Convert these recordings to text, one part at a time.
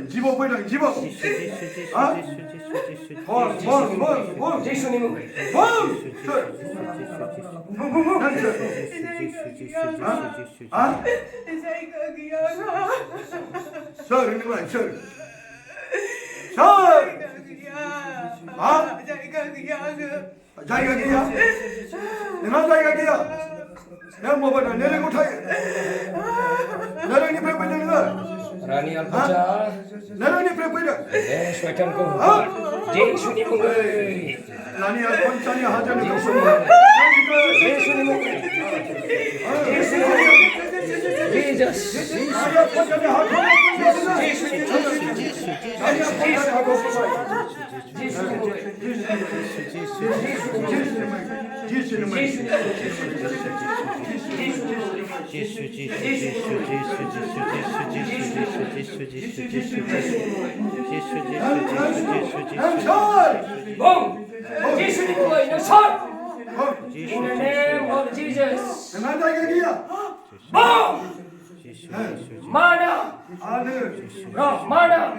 집어 보이라 집어. Rani Alpaca, Narani prepare. Swatan ko. Jai Shuni Mungai. Rani Alpaca hajar ni Jai Shuni Mungai. Jesus. In the name of Jesus. Mana. No, mana.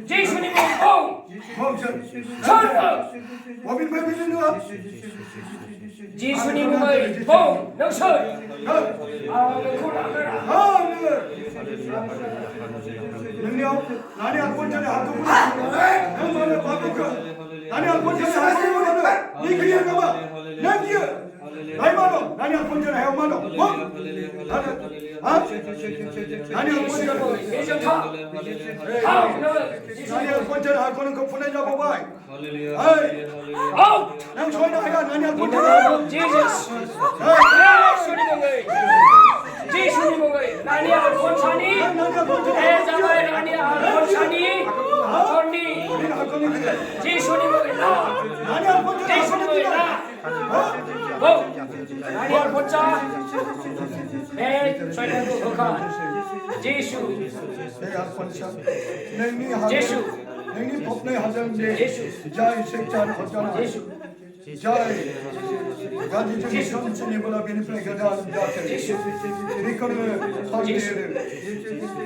Jesus 예수님 의 복 넘쳐 능력 나니 알권자네 하도 형만의 바보가 나니 알권자네 하도 니 그리야 가봐 나기야 나이만어 나니 알권자네 형만어 뭐 나니 알권자네 예전타 나니 알권자네 하고는 그 분해 잡아봐 아웃 난 소리나 해가 나니 알권자네 Jesus 예수님의 나니 알권자니 대자마의 나니 알권자니 전니 예수님의 나 나니 알권자네 예수님의 나 나니 알권자 내 죄를 거룩한 예수 예수 능이 법내 하자는데 자의 색자를 하잖아 자의 가지중에 선진이보다 베니플레가 이거는 설계를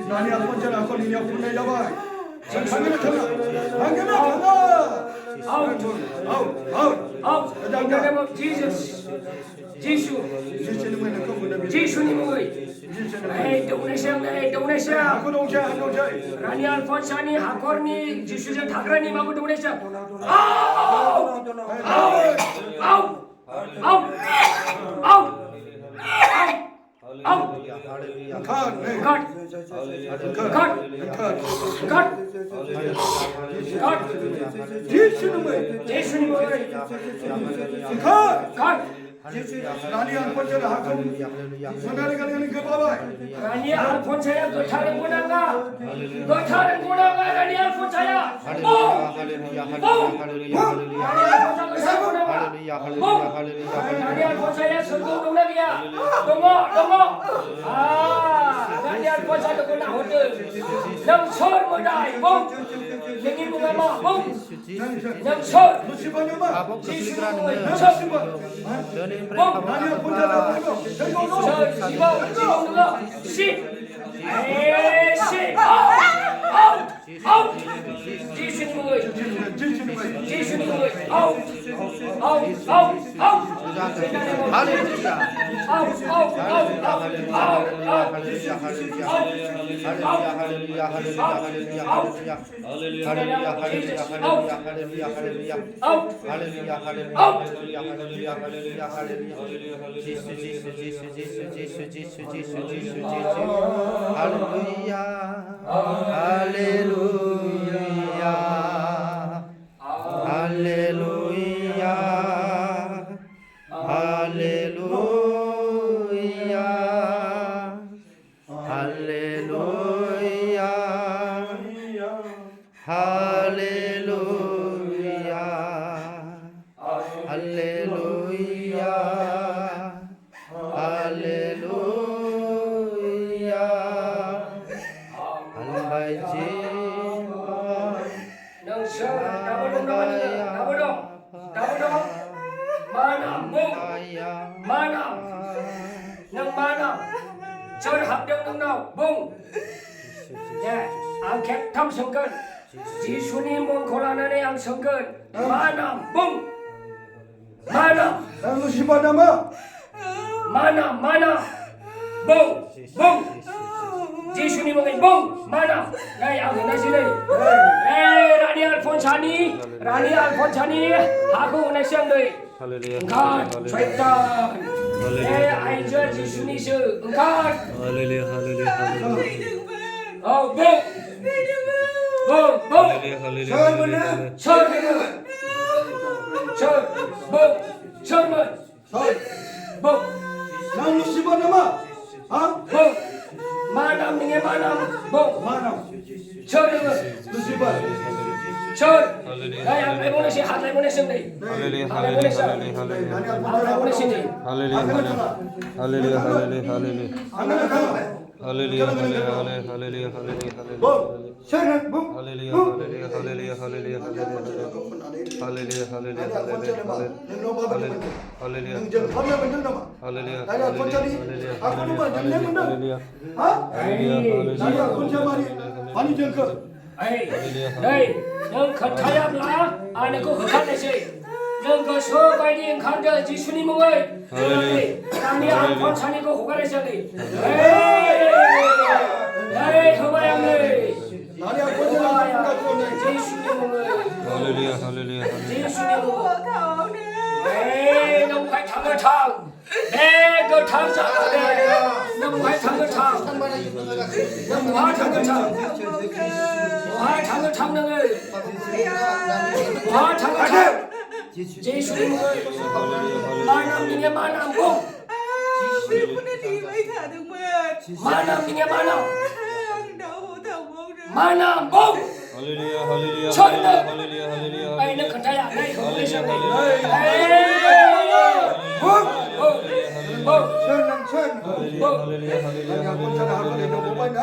나니 알권자는 알권이냐 분내자봐 당근을 타나 아웃 in the name of Jesus 예수 예수님의 Indonesia Rani Alfonsani Hakorni Jisujan Thakrani Mabu Indonesia out Rani Alfonso hakum menarikan ke bawah. Rani Alfonso ya gotaran gunanga Rani Alfonso ya. Rani Alfonso ya sungguh gunang ya. Dongo. Rani Alfonso itu gunang hotel. Nang sor modai bom. Nengi bunga ma bom. Nang sor. Hallelujah. Chơi hợp đồng đồng nào bung nè ăn khép thăm sông cơn chỉ số ni mong khổ là nơi ăn sông cơn mà nằm bung mà nằm Lalu siapa nama? mà nằm bung bung chỉ số ni mong bung mà nằm đây ăn cái gì đây Rani Alphonsani aku nak siang đây engkau syaitan ai chơi chỉ số ni sự engkau oh bung chơi mana chơi bung chơi mana bung Lalu siapa nama? Ha? bung manam dengan manam bung Mana? chơi mana Lu siapa? chơi đây anh muốn nói hạt lại muốn nói gì đây hạt muốn nói gì hạt muốn nói gì Angkat tangan. Bung, sana, bung. Nang jeng kami benar nama. Naya koncari, aku nama jengnya benar. Ha? Naya koncari, pani jeng ke. đây nâng khẩn thay áp lá ai này có khẩn này gì nâng cơ số bài đi khẩn giờ chỉ suy nghĩ mọi người đang đi ăn con sáng đi có khổ cái này gì đây không ai ăn đây Naya koncari, chỉ suy nghĩ mọi người chỉ suy nghĩ mọi người nông phải thắng cái thằng cái thằng sao đây nông phải thắng cái thằng nông phải thắng cái thằng hai thằng cái thằng này hai thằng cái thằng chỉ suy nghĩ mọi người ba năm đi nghe ba năm không ba năm đi nghe ba năm ba năm không chân đây ai nó cần thay à đây không đi sang đây Naya koncari aku ni nombor mana?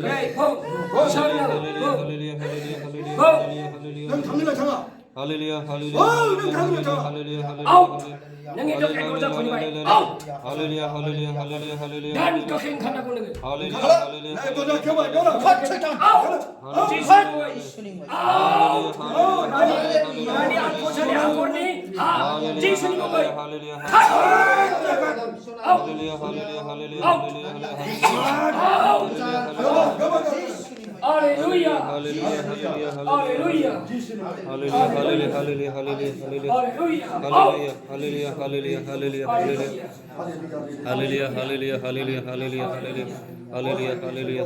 그래, 봉, 설명, 봉, Nang tangan tangan. 할렐루야 할렐루야 nang tangan tangan. 아웃. 능이 더 깨고 잡고 니 말. 아웃. 할렐루야 할렐루야 할렐루야 할렐루야 난 그렇게 간다고 그러는 거야. 할렐루야 Kalah. 할렐루야 Naya tu dah kemai, dah lah. 아웃. 지수님. 아웃. 나니 안고전에 안고니. 하. 지수님 거기. 할렐루야 아웃. 할렐루야 할렐루야 할렐루야 아웃. 할렐루야. 할렐루야 할렐루야 할렐루야. 할렐루야 할렐루야 할렐루야 할렐루야 할렐루야. 할렐루야 할렐루야 할렐루야 할렐루야 Haleluya, haleluya, haleluya, haleluya, haleluya, haleluya, haleluya, haleluya.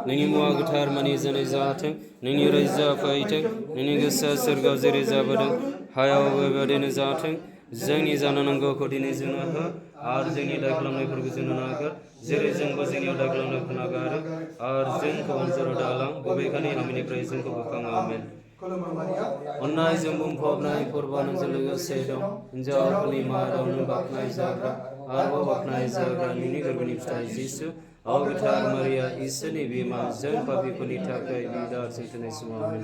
Nini mua guitar mani zane zaten, nini reza faitek, nini gasa sergav zeri zabadan, hayaw webadene zaten, zeni zananango kodini zinaha, ar zeni daklamne purgu zinanagar, zeri zengba zeni daklamne punagar, ar zen ko anzaro dalam, bobekani hamini praisen ko bukang amen. Onnai zembum phobnai purban zelaga sedom, injal pali maron baknai zagra, arbo baknai zagra nini garbani pstai jisu, au gitar Maria isani bima zen papi kuni takai lidar sentene semua amen.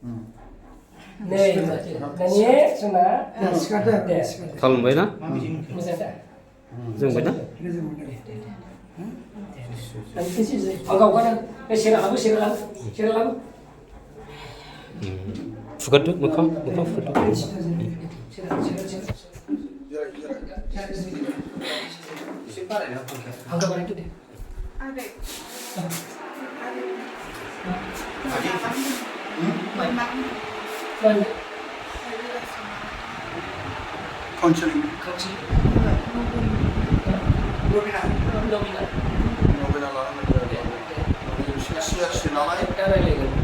Amen. 네, 나니 정말 시간대. 네. Kalem bayna? 무슨 때? Zeng bayna? 아니 뜻이지. 아까 오가는 싫어하고 싫어하고 싫어하고. Fukaddu muka fukaddu. Angkat itu deh. Banyak. Counseling. Nominal. Nominal. Siap sinalai. Cara legal.